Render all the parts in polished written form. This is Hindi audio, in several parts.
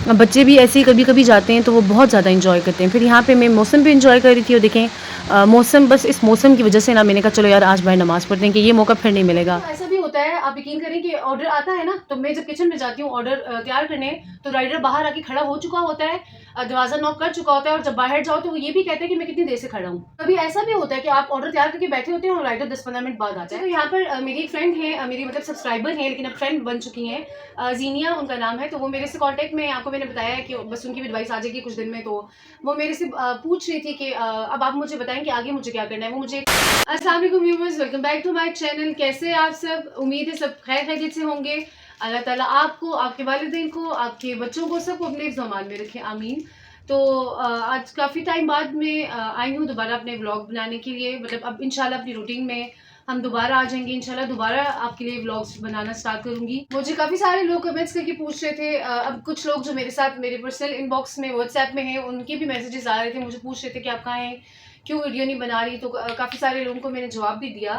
बच्चे भी ऐसे ही कभी-कभी जाते हैं तो वो बहुत ज़्यादा एन्जॉय करते हैं। फिर यहाँ पे मैं मौसम भी एन्जॉय कर रही थी और देखें मौसम बस इस मौसम की वज़ह से ना मैंने कहा चलो यार आज बाहर नमाज़ पढ़ते हैं कि ये मौका फिर नहीं मिलेगा। तो ऐसा भी होता है, आप यकीन करें कि ऑर्डर आता है ना, तो मैं जब किचन में जाती हूँ ऑर्डर तैयार करने, तो राइडर बाहर आके खड़ा हो चुका होता है, दरवाज़ा नॉक कर चुका होता है और जब बाहर जाओ तो वो ये भी कहते हैं कि मैं कितनी देर से खड़ा हूँ। कभी ऐसा भी होता है कि आप ऑर्डर तैयार करके बैठे होते हैं और राइडर 10-15 मिनट बाद आता है। तो यहाँ पर मेरी एक फ्रेंड है, मेरी मतलब सब्सक्राइबर है लेकिन अब फ्रेंड बन चुकी हैं। ज़ीनिया उनका नाम है, तो वो मेरे से कॉन्टैक्ट में, आपको मैंने बताया है कि बस उनकी भी एडवाइस आ जाएगी कुछ दिन में, तो वो मेरे से पूछ रही थी कि अब आप मुझे बताएँ कि आगे मुझे क्या करना है? वो मुझे अस्सलाम वालेकुम viewers, welcome back to my channel. कैसे हैं आप सब? उम्मीद है सब खैर खैरियत से होंगे। अल्लाह ताला आपको, आपके वालिदैन को, आपके बच्चों को सबको अपने ज़मान में रखे, आमीन। तो आज काफ़ी टाइम बाद मैं आई हूँ दोबारा अपने व्लॉग बनाने के लिए, मतलब अब इंशाल्लाह अपनी रूटीन में हम दोबारा आ जाएँगे इंशाल्लाह, दोबारा आपके लिए व्लॉग्स बनाना स्टार्ट करूँगी। मुझे काफ़ी सारे लोग कमेंट्स करके पूछ रहे थे, अब कुछ लोग जो मेरे साथ मेरे पर्सनल इनबॉक्स में व्हाट्सएप में हैं, उनके भी मैसेजेस आ रहे थे, मुझे पूछ रहे थे कि आप कहाँ हैं? क्यों वीडियो नहीं बना रही? तो काफ़ी सारे लोगों को मैंने जवाब भी दिया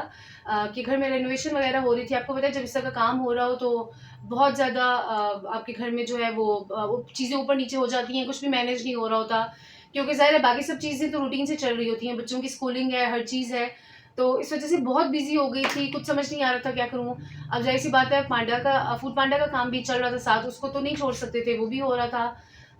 कि घर में रेनोवेशन वगैरह हो रही थी। आपको पता है जब इस तरह का काम हो रहा हो तो बहुत ज़्यादा आपके घर में जो है वो चीज़ें ऊपर-नीचे हो जाती हैं, कुछ भी मैनेज नहीं हो रहा होता। क्योंकि ज़ाहिर है बाकी सब चीज़ें तो रूटीन से चल रही होती हैं, बच्चों की स्कूलिंग है, हर चीज़ है। तो इस वज़ह से बहुत बिज़ी हो गई थी, कुछ समझ नहीं आ रहा था क्या करूँ? अब ज़ाहिर-सी बात है पांडा का फूड पांडा का काम भी चल रहा था साथ, उसको तो नहीं छोड़ सकते थे, वो भी हो रहा था।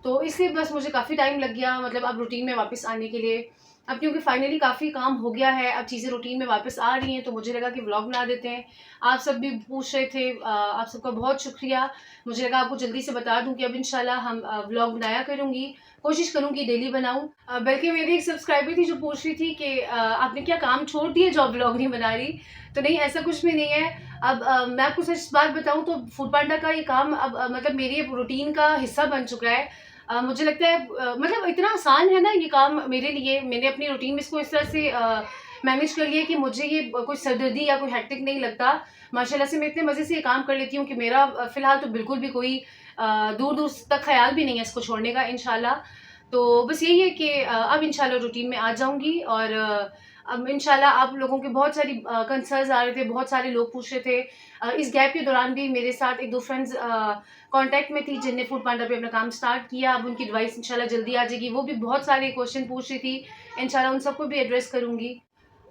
तो इसलिए बस मुझे काफ़ी टाइम लग गया, मतलब अब रूटीन में वापस आने के लिए। अब क्योंकि फाइनली काफ़ी काम हो गया है, अब चीज़ें रूटीन में वापस आ रही हैं, तो मुझे लगा कि व्लॉग बना देते हैं। आप सब भी पूछ रहे थे, आप सबका बहुत शुक्रिया। मुझे लगा आपको जल्दी से बता दूँ कि अब इंशाल्लाह हम व्लॉग बनाया करूँगी, कोशिश करूँगी डेली बनाऊँ। बल्कि मेरी एक सब्सक्राइबर थी जो पूछ रही थी कि आपने क्या काम छोड़ दिए जो अब व्लॉग नहीं बना रही? तो नहीं, ऐसा कुछ भी नहीं है। अब मैं आपको सच बात बताऊँ तो फूड पांडा का ये काम अब मतलब मेरी अब रूटीन का हिस्सा बन चुका है। मुझे लगता है मतलब इतना आसान है ना ये काम मेरे लिए, मैंने अपनी रूटीन में इसको इस तरह से मैनेज कर लिया कि मुझे ये कोई सरदर्दी या कोई हेक्टिक नहीं लगता। माशाल्लाह से मैं इतने मज़े से ये काम कर लेती हूँ कि मेरा फ़िलहाल तो बिल्कुल भी कोई दूर-दूर तक ख़्याल भी नहीं है इसको छोड़ने का इंशाल्लाह। तो बस यही है कि अब इंशाल्लाह रूटीन में आ जाऊँगी और अब इंशाल्लाह आप लोगों के बहुत सारी कंसर्न्स आ रहे थे, बहुत सारे लोग पूछ रहे थे। इस गैप के दौरान भी मेरे साथ 1-2 फ्रेंड्स कॉन्टैक्ट में थी जिनने फूड पांडा पे अपना काम स्टार्ट किया। अब उनकी एडवाइस इंशाल्लाह जल्दी आ जाएगी। वो भी बहुत सारे क्वेश्चन पूछ रही थी। इंशाल्लाह उन सबको भी एड्रेस करूँगी।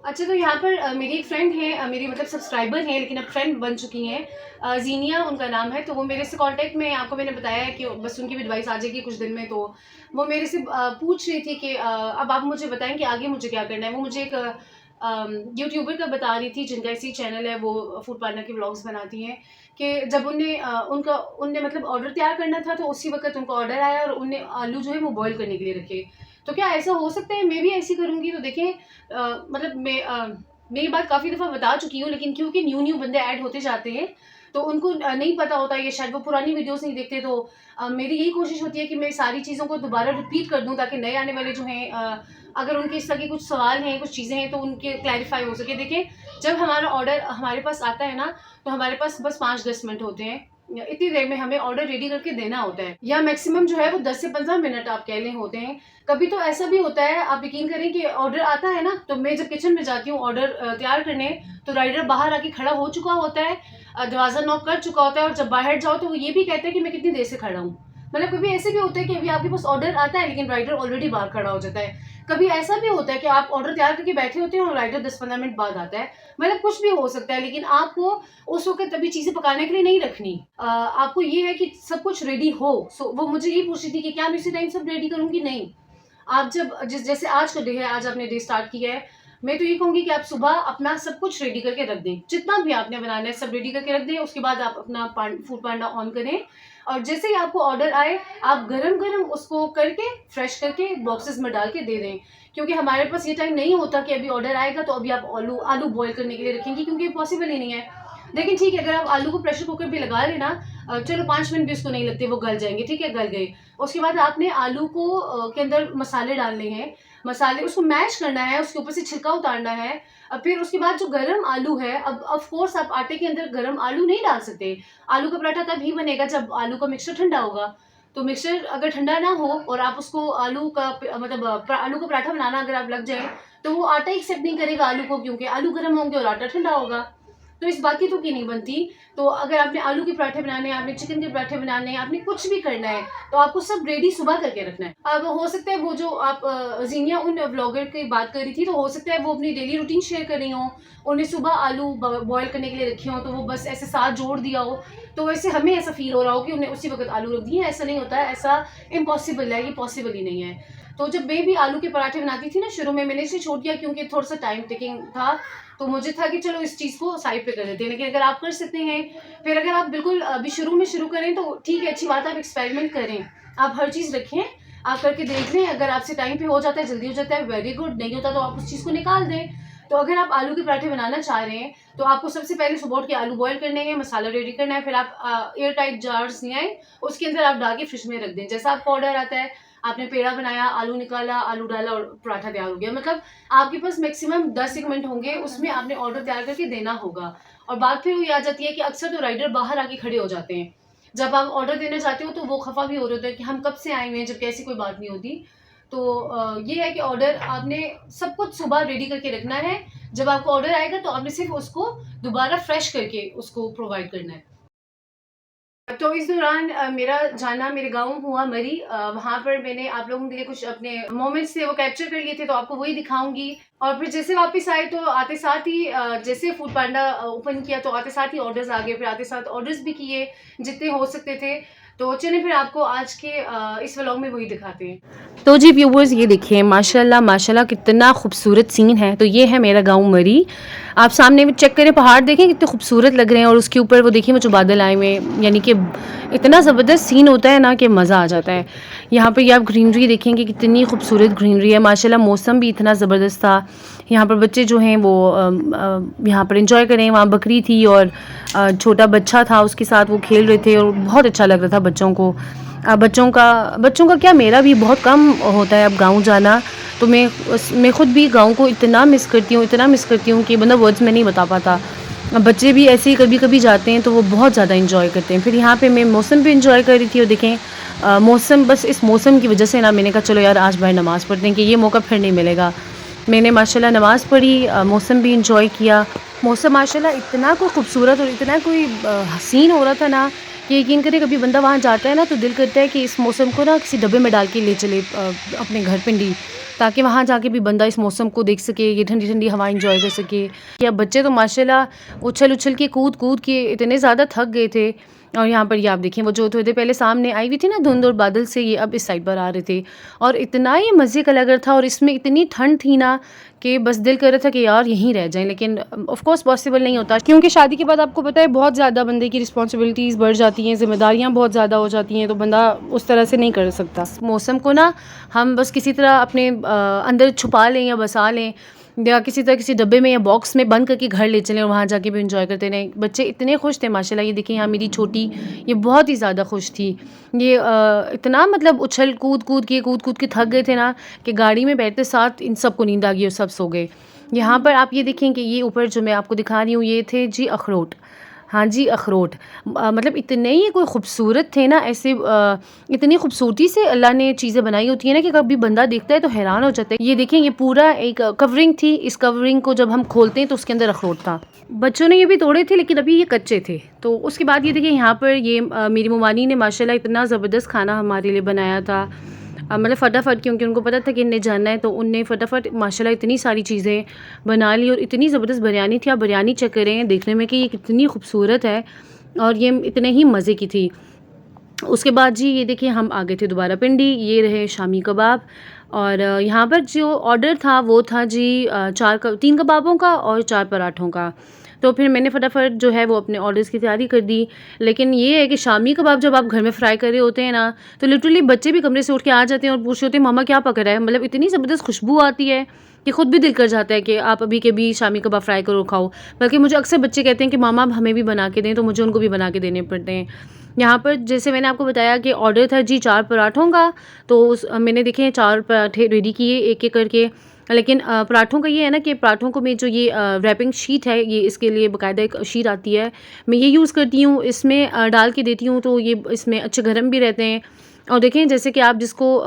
अच्छा, तो यहाँ पर मेरी एक फ्रेंड है, मेरी मतलब सब्सक्राइबर हैं लेकिन अब फ्रेंड बन चुकी हैं। ज़ीनिया उनका नाम है, तो वो मेरे से कॉन्टैक्ट में, आपको मैंने बताया है कि बस उनकी भी एडवाइस आ जाएगी कुछ दिन में, तो वो मेरे से पूछ रही थी कि अब आप मुझे बताएँ कि आगे मुझे क्या करना है? वो मुझे एक यूट्यूबर का बता रही थी जिनका ऐसे ही चैनल है, वो फूड पांडा के व्लॉग्स बनाती हैं, कि जब उनने मतलब ऑर्डर तैयार करना था तो उसी वक़्त उनको ऑर्डर आया और उन्हें आलू जो है वो बॉयल करने के लिए रखे। तो क्या ऐसा हो सकता है मैं भी ऐसे ही करूँगी? तो देखें मतलब मैं ये बात काफ़ी दफ़ा बता चुकी हूँ लेकिन क्योंकि न्यू-न्यू बंदे ऐड होते जाते हैं, तो उनको नहीं पता होता है, ये शायद वो पुरानी वीडियोज़ नहीं देखते, तो मेरी यही कोशिश होती है कि मैं सारी चीज़ों को दोबारा रिपीट कर दूँ ताकि नए आने वाले जो हैं अगर उनके इस तरह के कुछ सवाल हैं, कुछ चीज़ें हैं तो उनके क्लैरिफ़ाई हो सके। देखिए, जब हमारा ऑर्डर हमारे पास आता है ना, तो हमारे पास बस 5-10 मिनट होते हैं। इतनी देर में हमें ऑर्डर रेडी करके देना होता है या मैक्सिमम जो है वो 10 से 15 मिनट आप कह लें होते हैं। कभी तो ऐसा भी होता है, आप यकीन करें कि ऑर्डर आता है ना, तो मैं जब किचन में जाती हूँ ऑर्डर तैयार करने, तो राइडर बाहर आके खड़ा हो चुका होता है, दरवाज़ा नॉक कर चुका होता है और जब बाहर जाओ तो वो ये भी कहते हैं कि मैं कितनी देर से खड़ा हूँ। मतलब कभी ऐसे भी होता है कि अभी आपके पास ऑर्डर आता है लेकिन राइडर ऑलरेडी बाहर खड़ा हो जाता है। कभी ऐसा भी होता है कि आप ऑर्डर तैयार करके बैठे होते हैं और राइडर 10-15 मिनट बाद आता है। मतलब कुछ भी हो सकता है लेकिन आपको उस वक़्त अभी चीज़ें पकाने के लिए नहीं रखनी। आपको ये है कि सब कुछ रेडी हो। सो वो मुझे ये पूछ रही थी कि क्या मैं इसी टाइम सब रेडी करूँगी? नहीं। आप जब जैसे आज का डे है, आज आपने डे स्टार्ट किया है, मैं तो ये कहूँगी कि आप सुबह अपना सब कुछ रेडी करके रख दें। जितना भी आपने बनाना है सब रेडी करके रख दें, उसके बाद आप अपना फूड पांडा ऑन करें और जैसे ही आपको ऑर्डर आए, आप गरम-गरम उसको करके, फ्रेश करके बॉक्सेस में डाल के दे दें। क्योंकि हमारे पास ये टाइम नहीं होता कि अभी ऑर्डर आएगा तो अभी आप आलू आलू बॉयल करने के लिए रखेंगी क्योंकि ये पॉसिबल ही नहीं है। लेकिन ठीक है, अगर आप आलू को प्रेशर कुकर पे लगा लें ना, चलो 5 मिनट भी उसको नहीं लगते, वो गल जाएँगे, ठीक है, गल गए। उसके बाद आपने आलू को के अंदर मसाले डालने हैं, मसाले उसको मैश करना है, उसके ऊपर से छिलका उतारना है। फिर उसके बाद जो गरम आलू है, अब ऑफ कोर्स आप आटे के अंदर गरम आलू नहीं डाल सकते। आलू का पराठा तभी बनेगा जब आलू का मिक्सचर ठंडा होगा। तो मिक्सचर अगर ठंडा ना हो और आप उसको आलू का मतलब आलू का पराठा बनाना अगर आप लग जाएँ, तो वो आटा एक्सेप्ट नहीं करेगा आलू को, क्योंकि आलू गरम होंगे और आटा ठंडा होगा। तो इस बात की तो की नहीं बनती। तो अगर आपने आलू के पराठे बनाने हैं, आपने चिकन के पराठे बनाने हैं, आपने कुछ भी करना है, तो आपको सब रेडी सुबह करके रखना है। अब हो सकता है वो जो आप ज़ीनिया उन व्लॉगर की बात कर रही थी, तो हो सकता है वो अपनी डेली रूटीन शेयर कर रही हों, उन्हें सुबह आलू बॉयल करने के लिए रखे हों, तो वो बस ऐसे साथ जोड़ दिया हो, तो वैसे हमें ऐसा फ़ील हो रहा हो कि उन्हें उसी वक़्त आलू रख दिए। ऐसा नहीं होता है, ऐसा इम्पॉसिबल है, ये पॉसिबल ही नहीं है। तो जब मैं भी आलू के पराठे बनाती थी ना शुरू में, मैंने इसे छोड़ दिया क्योंकि थोड़ा-सा टाइम टेकिंग था, तो मुझे था कि चलो इस चीज़ को साइड पे कर देते हैं। लेकिन अगर आप कर सकते हैं, फिर अगर आप बिल्कुल अभी शुरू में शुरू करें तो ठीक है, अच्छी बात है, आप एक्सपेरिमेंट करें। आप हर चीज़ रखें, आप करके देख लें, अगर आपसे टाइम पे हो जाता है, जल्दी हो जाता है, वेरी गुड, नहीं होता तो आप उस चीज़ को निकाल दें। तो अगर आप आलू के पराठे बनाना चाह रहे हैं, तो आपको सबसे पहले सुबह उठ के आलू बॉयल करने हैं, मसाला रेडी करना है, फिर आप एयर टाइट जार्स ले आएँ, उसके अंदर आप डाल के फ्रिज में रख दें। जैसा आपको ऑर्डर आता है, आपने पेड़ा बनाया, आलू निकाला, आलू डाला और पराठा तैयार हो गया। मतलब आपके पास मैक्सिमम 10 एक मिनट होंगे, उसमें आपने ऑर्डर तैयार करके देना होगा। और बात फिर वही आ जाती है कि अक्सर तो राइडर बाहर आके खड़े हो जाते हैं। जब आप ऑर्डर देना चाहते हो तो वो खफ़ा भी हो रहे होते हैं कि हम कब से आए हुए हैं, जबकि ऐसी कोई बात नहीं होती। तो ये है कि ऑर्डर आपने सब कुछ सुबह रेडी करके रखना है। जब आपको ऑर्डर आएगा तो आपने सिर्फ़ उसको दोबारा फ्रेश करके उसको प्रोवाइड करना है। तो इस दौरान मेरा जाना मेरे गाँव हुआ मरी, वहाँ पर मैंने आप लोगों के लिए कुछ अपने मोमेंट्स थे वो कैप्चर कर लिए थे, तो आपको वही दिखाऊँगी। और फिर जैसे वापस आए तो आते साथ ही जैसे फूड पांडा ओपन किया तो आते साथ ही ऑर्डर्स आ गए, फिर आते साथ ऑर्डर्स भी किए जितने हो सकते थे। तो चलिए फिर आपको आज के इस व्लॉग में वही दिखाते हैं। तो जी व्यूवर्स, ये देखिए माशाल्लाह माशाल्लाह कितना खूबसूरत सीन है। तो ये है मेरा गाँव मरी। आप सामने में चेक करें, पहाड़ देखें कितने खूबसूरत लग रहे हैं, और उसके ऊपर वो देखिए वो जो बादल आए हुए हैं, यानी कि इतना ज़बरदस्त सीन होता है ना कि मज़ा आ जाता है। यहाँ पे ये आप ग्रीनरी देखेंगे, कितनी खूबसूरत ग्रीनरी है माशाल्लाह। मौसम भी इतना ज़बरदस्त था। यहाँ पर बच्चे जो हैं वो यहाँ पर एंजॉय करें। वहाँ बकरी थी और छोटा बच्चा था, उसके साथ वो खेल रहे थे और बहुत अच्छा लग रहा था बच्चों को। बच्चों का क्या, मेरा भी बहुत कम होता है अब गाँव जाना। तो मैं खुद भी गाँव को इतना मिस करती हूँ, इतना मिस करती हूँ कि मतलब वर्ड्स में नहीं बता पाता। बच्चे भी ऐसे ही कभी-कभी जाते हैं तो वो बहुत ज़्यादा एंजॉय करते हैं। फिर यहाँ पे मैं मौसम भी एंजॉय कर रही थी, और देखें मौसम, बस इस मौसम की वजह से ना मैंने कहा चलो यार आज बाहर नमाज़ पढ़ते हैं कि ये मौका फिर नहीं मिलेगा। मैंने माशाल्लाह नमाज़ पढ़ी, मौसम भी एंजॉय किया। मौसम माशाल्लाह इतना कोई खूबसूरत और इतना कोई हसीन हो रहा था ना कि यकीन करें, कभी बंदा वहाँ जाता है ना तो दिल करता है कि इस मौसम को ना किसी डब्बे में डाल के ले चले अपने घर पिंडी, ताकि वहाँ जाके भी बंदा इस मौसम को देख सके, ये ठंडी-ठंडी हवा एंजॉय कर सके। या बच्चे तो माशाल्लाह उछल-उछल के, कूद-कूद के इतने ज़्यादा थक गए थे। और यहाँ पर ये आप देखें, वो जो थोड़ी देर पहले सामने आई हुई थी ना धुंध और बादल से, ये अब इस साइड पर आ रहे थे, और इतना ये मज़े का लग रहा था, और इसमें इतनी ठंड थी ना कि बस दिल कर रहा था कि यार यहीं रह जाएँ, लेकिन ऑफ़ कोर्स पॉसिबल नहीं होता, क्योंकि शादी के बाद आपको पता है बहुत ज़्यादा बंदे की रिस्पॉन्सिबिलिटीज़ बढ़ जाती हैं, ज़िम्मेदारियाँ बहुत ज़्यादा हो जाती हैं, तो बंदा उस तरह से नहीं कर सकता। मौसम को ना हम बस किसी तरह अपने अंदर छुपा लें या बसा लें, या किसी तरह किसी डब्बे में या बॉक्स में बंद करके घर ले चलें और वहाँ जाके भी एंजॉय करते रहें। बच्चे इतने खुश थे माशाल्लाह। ये देखिए यहाँ मेरी छोटी, ये बहुत ही ज़्यादा खुश थी। ये इतना मतलब उछल कूद के थक गए थे ना कि गाड़ी में बैठते साथ इन सबको नींद आ गई और सब सो गए। यहाँ पर आप ये देखें कि ये ऊपर जो मैं आपको दिखा रही हूँ, ये थे जी अखरोट। हाँ जी, अखरोट। मतलब इतने ही कोई खूबसूरत थे ना, ऐसे इतनी खूबसूरती से अल्लाह ने चीज़ें बनाई होती हैं ना कि कभी बंदा देखता है तो हैरान हो जाता है। ये देखें, ये पूरा एक कवरिंग थी। इस कवरिंग को जब हम खोलते हैं तो उसके अंदर अखरोट था। बच्चों ने ये भी तोड़े थे, लेकिन अभी ये कच्चे थे। तो उसके बाद ये देखिए यहाँ पर ये मेरी ममानी ने माशाल्लाह इतना ज़बरदस्त खाना हमारे लिए बनाया था। मतलब फटाफट, क्योंकि उनको पता था कि इन्हें जाना है, तो उनने फटाफट माशाल्लाह इतनी सारी चीज़ें बना ली, और इतनी ज़बरदस्त बिरयानी थी। आप बिरयानी चेक करें देखने में कि ये कितनी खूबसूरत है, और ये इतने ही मज़े की थी। उसके बाद जी ये देखिए हम आ गए थे दोबारा पिंडी। ये रहे शामी कबाब, और यहाँ पर जो ऑर्डर था वो था जी 3 कबाबों का और 4 पराठों का। तो फिर मैंने फटाफट जो है वो अपने ऑर्डर्स की तैयारी कर दी। लेकिन ये है कि शामी कबाब जब आप घर में फ्राई कर रहे होते हैं ना, तो लिटरली बच्चे भी कमरे से उठ के आ जाते हैं और पूछ रहे होते हैं मम्मा क्या पक रहा है। मतलब इतनी ज़बरदस्त खुशबू आती है कि खुद भी दिल कर जाता है कि आप अभी के भी शामी कबाब फ्राई करो खाओ। बल्कि मुझे अक्सर बच्चे कहते हैं कि मामा अब हमें भी बना के दें, तो मुझे उनको भी बना के देने पड़ते हैं। यहाँ पर जैसे मैंने आपको बताया कि ऑर्डर था जी 4 पराठों का, तो मैंने देखे 4 पराठे रेडी किए एक-एक करके। लेकिन पराठों का ये है ना कि पराठों को मैं जो ये रैपिंग शीट है, ये इसके लिए बाकायदा एक शीट आती है, मैं ये यूज़ करती हूँ। इसमें डाल के देती हूँ तो ये इसमें अच्छे गर्म भी रहते हैं, और देखें जैसे कि आप जिसको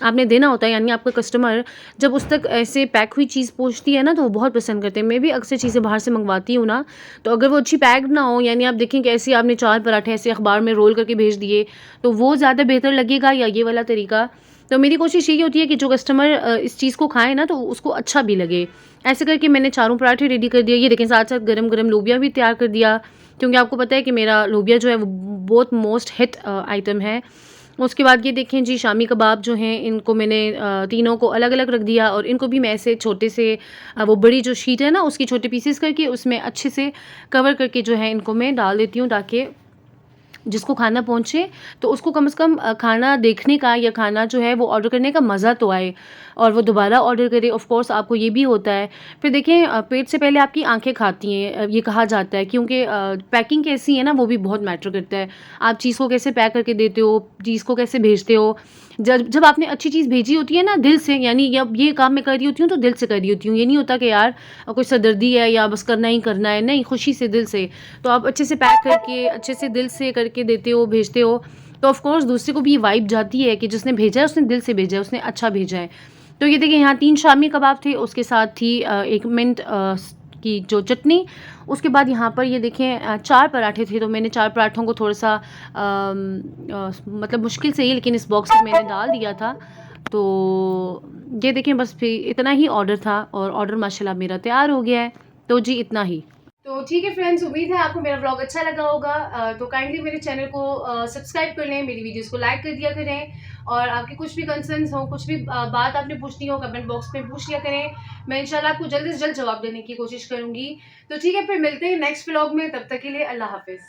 आपने देना होता है, यानी आपका कस्टमर जब उस तक ऐसे पैक हुई चीज़ पहुँचती है ना, तो वो बहुत पसंद करते हैं। मैं भी अक्सर चीज़ें बाहर से मंगवाती हूँ ना, तो अगर वो अच्छी पैक्ड ना हो, यानी आप देखें कि ऐसे आपने 4 पराठे ऐसे अखबार में रोल करके भेज दिए, तो वो ज़्यादा बेहतर लगेगा या ये वाला तरीका? तो मेरी कोशिश यही होती है कि जो कस्टमर इस चीज़ को खाए ना, तो उसको अच्छा भी लगे। ऐसे करके मैंने चारों पराठे रेडी कर दिए। ये देखें साथ-साथ गरम-गरम लोबिया भी तैयार कर दिया, क्योंकि आपको पता है कि मेरा लोबिया जो है वो बहुत मोस्ट हिट आइटम है। उसके बाद ये देखें जी, शामी कबाब जो हैं इनको मैंने तीनों को अलग-अलग रख दिया, और इनको भी मैं ऐसे छोटे से वो बड़ी जो शीट है ना, उसकी छोटे पीसेस करके उसमें अच्छे से कवर करके जो है इनको मैं डाल देती हूँ, ताकि जिसको खाना पहुँचे तो उसको कम से कम खाना देखने का या खाना जो है वो ऑर्डर करने का मज़ा तो आए, और वो दोबारा ऑर्डर करे। ऑफ़ कोर्स आपको ये भी होता है। फिर देखें पेट से पहले आपकी आँखें खाती हैं, ये कहा जाता है, क्योंकि पैकिंग कैसी है ना, वो भी बहुत मैटर करता है। आप चीज़ को कैसे पैक करके देते हो, चीज़ को कैसे भेजते हो। जब जब आपने अच्छी चीज़ भेजी होती है ना दिल से, यानी अब ये काम मैं कर रही होती हूँ तो दिल से कर रही होती हूँ। ये नहीं होता कि यार कोई सरदर्दी है या बस करना ही करना है, नहीं, खुशी से, दिल से। तो आप अच्छे से पैक करके, अच्छे से दिल से करके देते हो, भेजते हो, तो ऑफ़ कोर्स दूसरे को भी ये वाइब जाती है कि जिसने भेजा है उसने दिल से भेजा है, उसने अच्छा भेजा है। तो ये देखिए यहाँ 3 शामी कबाब थे, उसके साथ थी 1 मिंट की जो चटनी। उसके बाद यहाँ पर ये देखें 4 पराठे थे, तो मैंने 4 पराठों को थोड़ा-सा मतलब मुश्किल से ही, लेकिन इस बॉक्स में मैंने डाल दिया था। तो ये देखें बस फिर इतना ही ऑर्डर था, और ऑर्डर माशाल्लाह मेरा तैयार हो गया है। तो जी इतना ही। तो ठीक है फ्रेंड्स, उम्मीद है आपको मेरा व्लॉग अच्छा लगा होगा। तो काइंडली मेरे चैनल को सब्सक्राइब कर लें, मेरी वीडियोस को लाइक कर दिया करें, और आपके कुछ भी कंसर्न्स हो, कुछ भी बात आपने पूछनी हो, कमेंट बॉक्स में पूछ लिया करें। मैं इंशाल्लाह आपको जल्द से जल्द जवाब देने की कोशिश करूँगी। तो ठीक है, फिर मिलते हैं नेक्स्ट व्लॉग में, तब तक के लिए अल्लाह हाफ़िज़।